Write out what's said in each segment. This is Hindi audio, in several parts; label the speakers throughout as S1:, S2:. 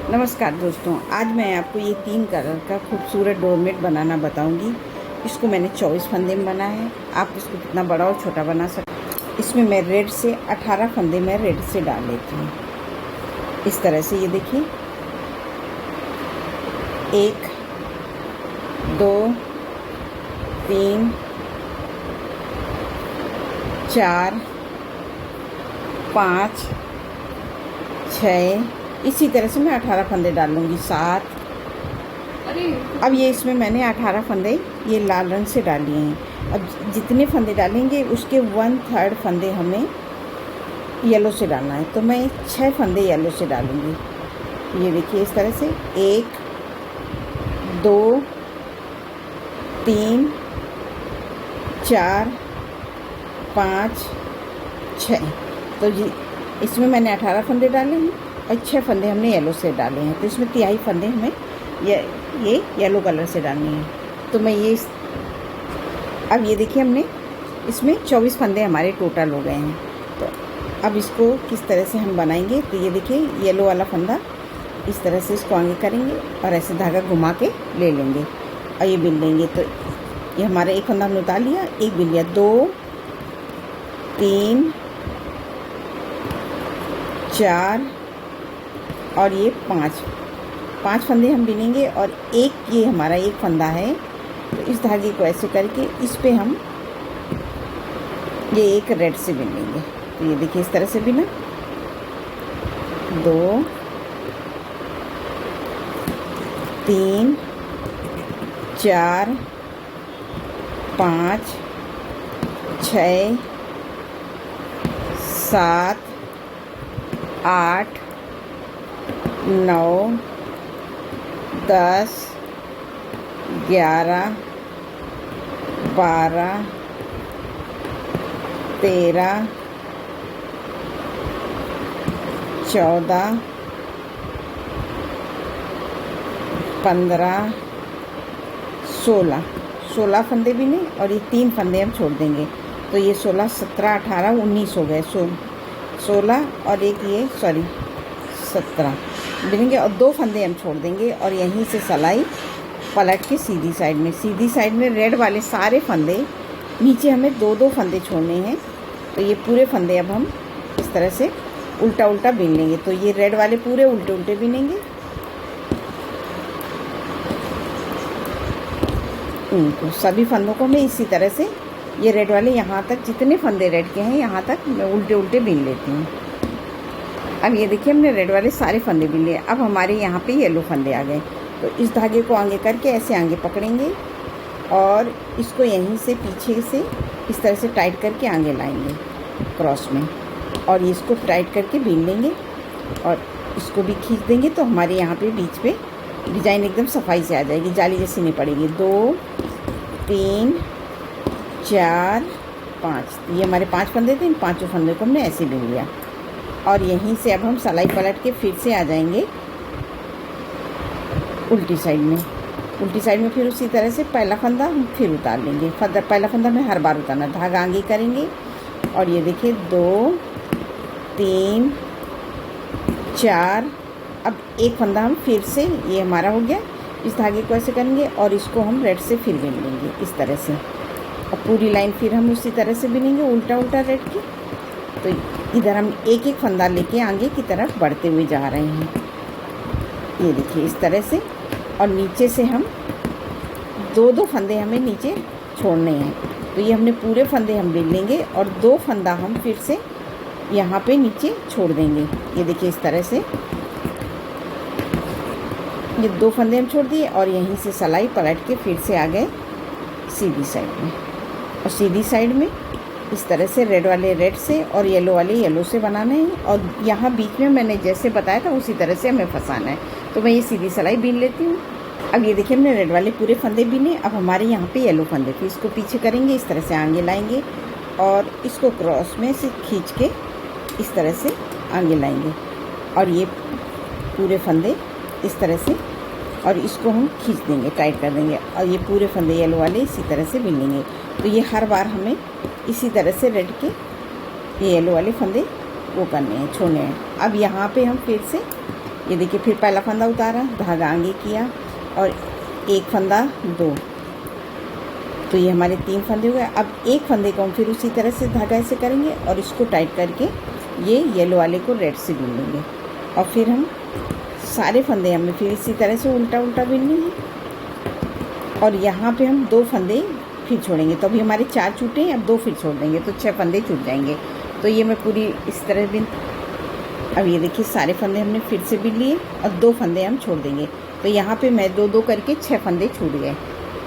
S1: नमस्कार दोस्तों, आज मैं आपको ये 3 कलर का खूबसूरत डोरमेट बनाना बताऊंगी। इसको मैंने 24 फंदे में बनाया है। आप इसको कितना बड़ा और छोटा बना सकते। इसमें मैं रेड से 18 फंदे में रेड से डाल लेती हूँ। इस तरह से ये देखिए, 1 2 3 4 5 6, इसी तरह से मैं 18 फंदे डाल लूँगी। 7। अब ये इसमें मैंने 18 फंदे ये लाल रंग से डाल लिए हैं। अब जितने फंदे डालेंगे उसके 1/3 फंदे हमें येलो से डालना है, तो मैं 6 फंदे येलो से डालूँगी। ये देखिए इस तरह से 1 2 3 4 5 6। तो जी इसमें मैंने 18 फंदे डाले हैं और 6 फंदे हमने येलो से डाले हैं, तो इसमें 3/4 फंदे हमें ये येलो कलर से डालने हैं। तो मैं ये अब ये देखिए, हमने इसमें 24 फंदे हमारे टोटल हो गए हैं। तो अब इसको किस तरह से हम बनाएंगे, तो ये देखिए येलो वाला फंदा इस तरह से इसको आगे करेंगे और ऐसे धागा घुमा के ले लेंगे और ये बिन लेंगे। तो ये हमारा एक फंदा हमने उतार लिया, एक बिन लिया, 2 3 4 और ये 5 फंदे हम बिनेंगे और एक ये हमारा एक फंदा है। तो इस धागे को ऐसे करके इस पे हम ये एक रेड से बिन लेंगे। तो ये देखिए इस तरह से बिना, 2 3 4 5 6 7 8 9 10 11 12 13 14 15 16 फंदे बिने और ये 3 फंदे हम छोड़ देंगे। तो ये 16 17 18 19 हो गए। 16 और एक ये 17 बिनेंगे और 2 फंदे हम छोड़ देंगे और यहीं से सिलाई पलट के सीधी साइड में रेड वाले सारे फंदे नीचे हमें 2-2 फंदे छोड़ने हैं। तो ये पूरे फंदे अब हम इस तरह से उल्टा उल्टा बिन लेंगे। तो ये रेड वाले पूरे उल्टे उल्टे बिनेंगे। तो सभी फंदों को मैं इसी तरह से ये रेड वाले यहाँ तक, जितने फंदे रेड के हैं यहाँ तक मैं उल्टे उल्टे बिन लेती हूँ। अब ये देखिए हमने रेड वाले सारे फंदे बिन लिए। अब हमारे यहाँ पे येलो फंदे आ गए। तो इस धागे को आगे करके ऐसे आगे पकड़ेंगे और इसको यहीं से पीछे से इस तरह से टाइट करके आगे लाएंगे क्रॉस में, और इसको टाइट करके बिन लेंगे और इसको भी खींच देंगे। तो हमारे यहाँ पे बीच पे डिज़ाइन एकदम सफाई से आ जाएगी, जाली जैसी नहीं पड़ेगी। 2 3 4 5, ये हमारे 5 फंदे थे। इन 5 फंदे को हमने ऐसे बिन लिया और यहीं से अब हम सिलाई पलट के फिर से आ जाएंगे उल्टी साइड में फिर उसी तरह से पहला फंदा हम फिर उतार लेंगे। पहला फंदा में हर बार उतारना, धागा आगे करेंगे और ये देखिए 2 3 4। अब एक फंदा हम फिर से, ये हमारा हो गया, इस धागे को ऐसे करेंगे और इसको हम रेड से फिर बिन लेंगे इस तरह से। अब पूरी लाइन फिर हम उसी तरह से बिनेंगे उल्टा उल्टा रेड की। तो इधर हम एक एक फंदा लेके आगे की तरफ बढ़ते हुए जा रहे हैं। ये देखिए इस तरह से, और नीचे से हम 2-2 फंदे हमें नीचे छोड़ने हैं। तो ये हमने पूरे फंदे हम बिन लेंगे और 2 फंदा हम फिर से यहाँ पे नीचे छोड़ देंगे। ये देखिए इस तरह से ये 2 फंदे हम छोड़ दिए और यहीं से सिलाई पलट के फिर से आ गए सीधी साइड में। और सीधी साइड में इस तरह से रेड वाले रेड से और येलो वाले येलो से बनाना है और यहाँ बीच में मैंने जैसे बताया था उसी तरह से हमें फंसाना है। तो मैं ये सीधी सिलाई बीन लेती हूँ। अब ये देखिए हमने रेड वाले पूरे फंदे बीने। अब हमारे यहाँ पे येलो फंदे थे, इसको पीछे करेंगे, इस तरह से आगे लाएंगे और इसको क्रॉस में से खींच के इस तरह से आगे लाएंगे और ये पूरे फंदे इस तरह से, और इसको हम खींच देंगे, टाइट कर देंगे और ये पूरे फंदे येलो वाले इसी तरह से बिन लेंगे। तो ये हर बार हमें इसी तरह से रेड के ये येलो वाले फंदे वो करने हैं, छोड़ने हैं। अब यहाँ पे हम फिर से ये देखिए फिर पहला फंदा उतारा, धागा आगे किया और एक फंदा 2, तो ये हमारे 3 फंदे हो गए। अब एक फंदे को हम फिर उसी तरह से धागा ऐसे करेंगे और इसको टाइट करके ये येलो वाले को रेड से बीन लेंगे और फिर हम सारे फंदे हमें फिर इसी तरह से उल्टा उल्टा बीनने हैं और यहाँ पे हम 2 फंदे फिर छोड़ेंगे। तो अभी हमारे 4 छूटे हैं, अब 2 फिर छोड़ देंगे तो 6 फंदे छूट जाएंगे। तो ये मैं पूरी इस तरह बीन, अब ये देखिए सारे फंदे हमने फिर से बीन लिए और 2 फंदे हम छोड़ देंगे। तो यहाँ पे मैं 2-2 करके 6 फंदे छूट गए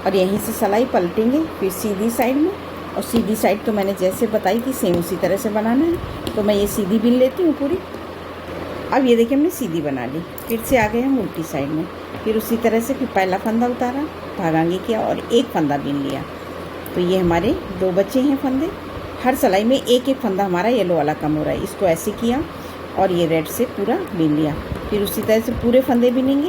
S1: और यहीं से सिलाई पलटेंगे फिर सीधी साइड में। और सीधी साइड तो मैंने जैसे बताई थी सेम उसी तरह से बनाना है, तो मैं ये सीधी बीन लेती हूँ पूरी। अब ये देखिए हमने सीधी बना ली, फिर से आ गए हम उल्टी साइड में, फिर उसी तरह से फिर पहला फंदा उतारा, धागा आगे किया और एक फंदा बीन लिया। तो ये हमारे 2 बचे हैं फंदे। हर सिलाई में एक एक फंदा हमारा येलो वाला कम हो रहा है, इसको ऐसे किया और ये रेड से पूरा बीन लिया। फिर उसी तरह से पूरे फंदे बीनेंगे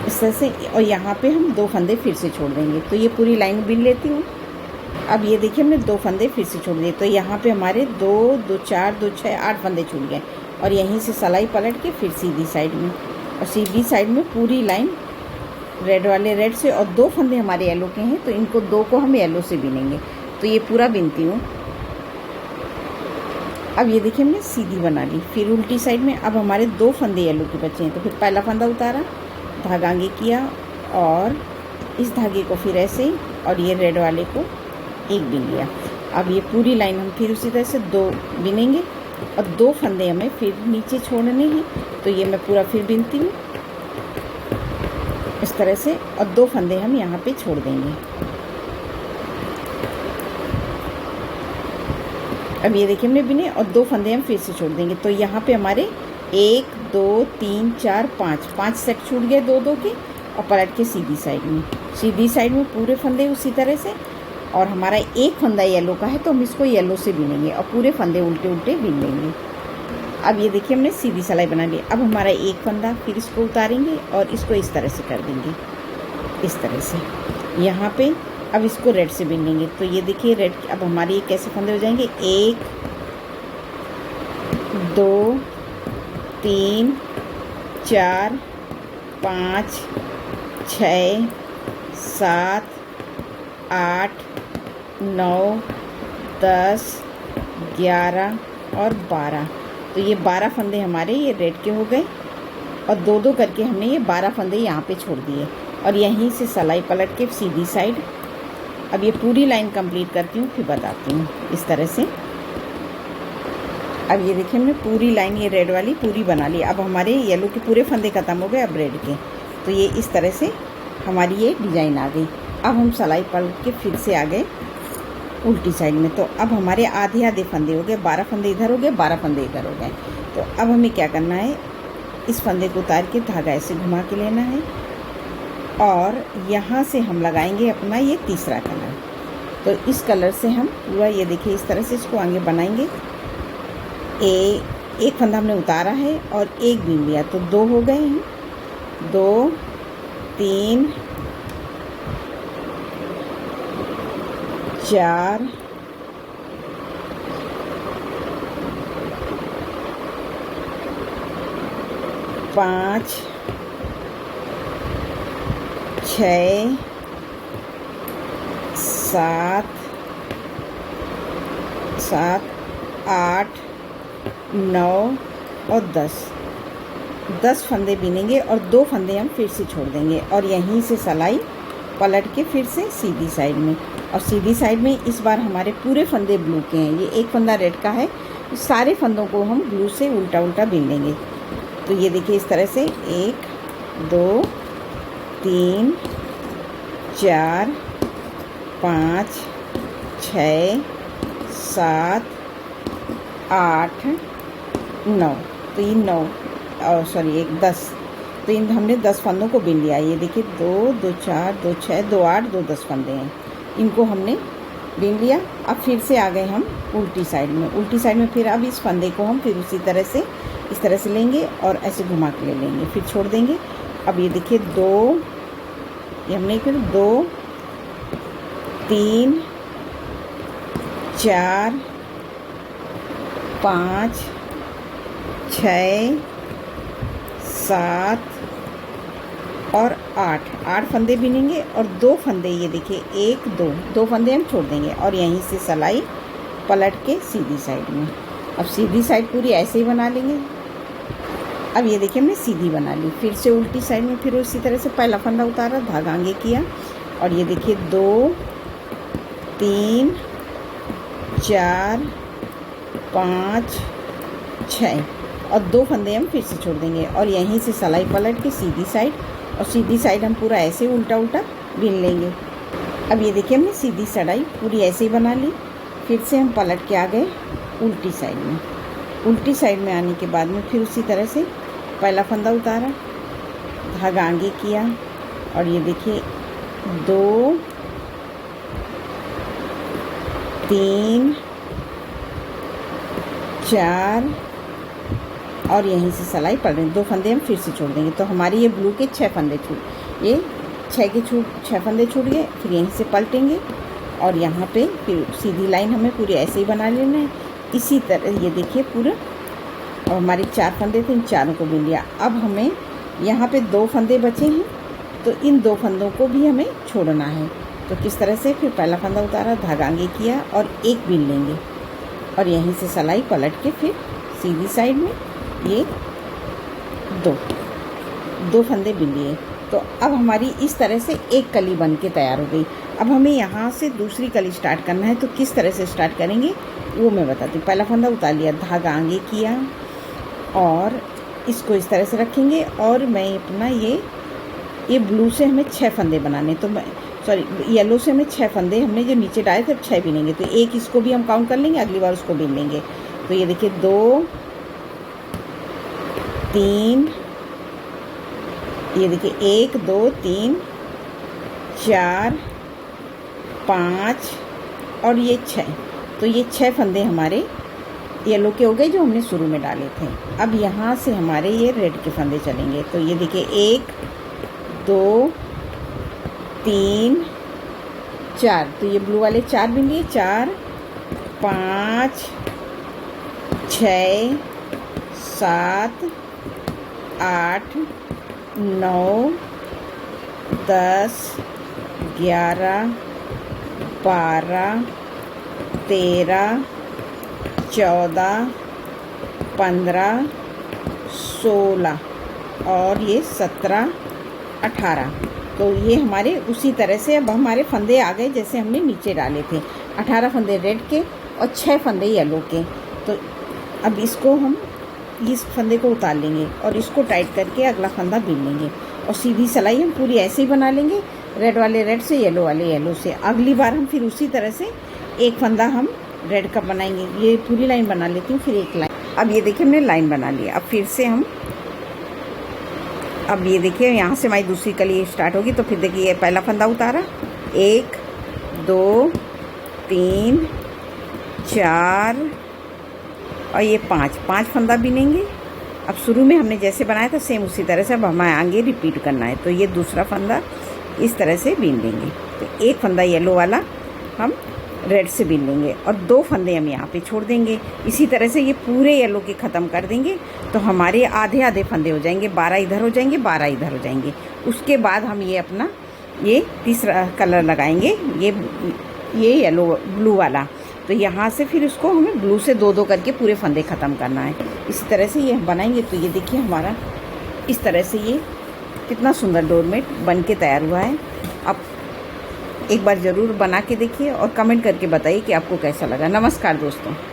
S1: इस तरह से और यहाँ पे हम 2 फंदे फिर से छोड़ देंगे। तो ये पूरी लाइन बीन लेती हूँ। अब ये देखिए हमने 2 फंदे फिर से छोड़ दिए, तो यहाँ पे हमारे 2 2 4 2 6 8 फंदे छूट गए और यहीं से सिलाई पलट के फिर सीधी साइड में और सीधी साइड में पूरी लाइन रेड वाले रेड से और 2 फंदे हमारे येलो के हैं, तो इनको 2 को हम येलो से बीनेंगे। तो ये पूरा बीनती हूँ। अब ये देखिए हमने सीधी बना ली, फिर उल्टी साइड में अब हमारे 2 फंदे येलो के बचे हैं। तो फिर पहला फंदा उतारा, धागा आगे किया और इस धागे को फिर ऐसे और ये रेड वाले को एक बीन लिया। अब ये पूरी लाइन हम फिर उसी तरह से 2 बीनेंगे और 2 फंदे हमें फिर नीचे छोड़ने हैं। तो ये मैं पूरा फिर बीनती हूँ इस तरह से और 2 फंदे हम यहाँ पे छोड़ देंगे। अब ये देखिए हमने बिने और 2 फंदे हम फिर से छोड़ देंगे। तो यहाँ पे हमारे 1 2 3 4 5 सेट छूट गए 2-2 के और पलट के सीधी साइड में पूरे फंदे उसी तरह से। और हमारा एक फंदा येलो का है तो हम इसको येलो से बीनेंगे और पूरे फंदे उल्टे उल्टे बीन लेंगे। अब ये देखिए हमने सीधी सिलाई बना ली। अब हमारा एक फंदा फिर इसको उतारेंगे और इसको इस तरह से कर देंगे, इस तरह से यहाँ पे। अब इसको रेड से बीन लेंगे। तो ये देखिए रेड, अब हमारे ये कैसे फंदे हो जाएंगे, 1 2 3 4 5 6 7 8 9 10 11 और 12। तो ये 12 फंदे हमारे ये रेड के हो गए और 2-2 करके हमने ये 12 फंदे यहाँ पे छोड़ दिए और यहीं से सिलाई पलट के सीधी साइड। अब ये पूरी लाइन कंप्लीट करती हूँ फिर बताती हूँ इस तरह से। अब ये देखिए हमने पूरी लाइन ये रेड वाली पूरी बना ली। अब हमारे येलो के पूरे फंदे ख़त्म हो गए अब रेड के। तो ये इस तरह से हमारी ये डिज़ाइन आ गई। अब हम सिलाई पलट के फिर से आ गए उल्टी साइड में। तो अब हमारे आधे आधे फंदे हो गए, 12 फंदे इधर हो गए, 12 फंदे इधर हो गए। तो अब हमें क्या करना है, इस फंदे को उतार के धागा ऐसे घुमा के लेना है और यहाँ से हम लगाएंगे अपना ये तीसरा कलर। तो इस कलर से हम पूरा ये देखिए इस तरह से इसको आगे बनाएंगे। एक फंदा हमने उतारा है और एक बीन लिया तो 2 हो गए हैं, 2 3 4 5 6 7 8 9 और 10 फंदे बीनेंगे और 2 फंदे हम फिर से छोड़ देंगे और यहीं से सिलाई पलट के फिर से सीधी साइड में। और सीधी साइड में इस बार हमारे पूरे फंदे ब्लू के हैं, ये एक फंदा रेड का है। सारे फंदों को हम ब्लू से उल्टा उल्टा बीन लेंगे। तो ये देखिए इस तरह से 1 2 3 4 5 6 7 8 9। तो ये 9 और सॉरी 10। तो इन हमने 10 फंदों को बीन लिया। ये देखिए 2 2 4 2 6 2 8 2 10 फंदे हैं, इनको हमने बीन लिया। अब फिर से आ गए हम उल्टी साइड में। उल्टी साइड में फिर अब इस फंदे को हम फिर उसी तरह से इस तरह से लेंगे और ऐसे घुमा के ले लेंगे, फिर छोड़ देंगे। अब ये देखिए 2, ये हमने फिर 2 3 4 5 6 7 और 8 फंदे बिनेंगे और 2 फंदे, ये देखिए 1 2 फंदे हम छोड़ देंगे और यहीं से सिलाई पलट के सीधी साइड में। अब सीधी साइड पूरी ऐसे ही बना लेंगे। अब ये देखिए हमने सीधी बना ली। फिर से उल्टी साइड में फिर उसी तरह से पहला फंदा उतारा, धागा आगे किया और ये देखिए 2 3 4 5 6 और 2 फंदे हम फिर से छोड़ देंगे और यहीं से सिलाई पलट के सीधी साइड, और सीधी साइड हम पूरा ऐसे उल्टा उल्टा बिन लेंगे। अब ये देखिए हमने सीधी सिलाई पूरी ऐसे ही बना ली। फिर से हम पलट के आ गए उल्टी साइड में। उल्टी साइड में आने के बाद में फिर उसी तरह से पहला फंदा उतारा, धागा आगे किया और ये देखिए 2 3 4 और यहीं से सिलाई पड़ रही, 2 फंदे हम फिर से छोड़ देंगे। तो हमारे ये ब्लू के 6 फंदे ये 6 फंदे छूट गए। फिर यहीं से पलटेंगे और यहाँ पे फिर सीधी लाइन हमें पूरी ऐसे ही बना लेना है। इसी तरह ये देखिए पूरा, और हमारे 4 फंदे थे, इन चारों को बिन लिया। अब हमें यहाँ पे 2 फंदे बचे हैं, तो इन 2 फंदों को भी हमें छोड़ना है। तो किस तरह से, फिर पहला फंदा उतारा, धागा आगे किया और 1 बिन लेंगे और यहीं से सिलाई पलट के फिर सीधी साइड में ये 2 फंदे बिन लिए। तो अब हमारी इस तरह से एक कली बन के तैयार हो गई। अब हमें यहाँ से दूसरी कली स्टार्ट करना है, तो किस तरह से स्टार्ट करेंगे वो मैं बताती हूँ। पहला फंदा उतार लिया, धागा आगे किया और इसको इस तरह से रखेंगे और मैं अपना ये ब्लू से हमें 6 फंदे बनाने, तो मैं येलो से हमें 6 फंदे हमने जो नीचे डाले थे 6 बिनेंगे। तो 1 इसको भी हम काउंट कर लेंगे, अगली बार उसको बिन लेंगे। तो ये देखिए 2 3, ये देखिए 1 2 3 4 5 और ये 6। तो ये 6 फंदे हमारे येलो के हो गए जो हमने शुरू में डाले थे। अब यहाँ से हमारे ये रेड के फंदे चलेंगे। तो ये देखिए 1 2 3 4, तो ये ब्लू वाले 4 बिन लिए, 4 5 6 7 8 9 10 11 12 13 14 15 16 और ये 17 18। तो ये हमारे उसी तरह से अब हमारे फंदे आ गए जैसे हमने नीचे डाले थे। 18 फंदे रेड के और 6 फंदे येलो के। तो अब इसको हम इस फंदे को उतार लेंगे और इसको टाइट करके अगला फंदा बिन लेंगे और सीधी सिलाई हम पूरी ऐसे ही बना लेंगे, रेड वाले रेड से, येलो वाले येलो से। अगली बार हम फिर उसी तरह से एक फंदा हम रेड का बनाएंगे। ये पूरी लाइन बना लेती हूँ, फिर एक लाइन। अब ये देखिए हमने लाइन बना लिया। अब फिर से हम, अब ये देखिए यहाँ से हमारी दूसरी कली स्टार्ट होगी। तो फिर देखिए ये पहला फंदा उतारा, 1 2 3 4 और ये 5 फंदा बिनेंगे। अब शुरू में हमने जैसे बनाया था सेम उसी तरह से अब हमें आगे रिपीट करना है। तो ये दूसरा फंदा इस तरह से बिन लेंगे। तो एक फंदा येलो वाला हम रेड से बिन लेंगे और 2 फंदे हम यहाँ पे छोड़ देंगे। इसी तरह से ये पूरे येलो के ख़त्म कर देंगे। तो हमारे आधे आधे फंदे हो जाएंगे, 12 इधर हो जाएंगे, 12 इधर हो जाएंगे। उसके बाद हम ये अपना ये तीसरा कलर लगाएंगे, ये येलो ब्लू वाला। तो यहाँ से फिर उसको हमें ब्लू से 2-2 करके पूरे फंदे ख़त्म करना है। इसी तरह से ये बनाएंगे। तो ये देखिए हमारा इस तरह से ये कितना सुंदर डोरमेट बन के तैयार हुआ है। आप एक बार ज़रूर बना के देखिए और कमेंट करके बताइए कि आपको कैसा लगा। नमस्कार दोस्तों।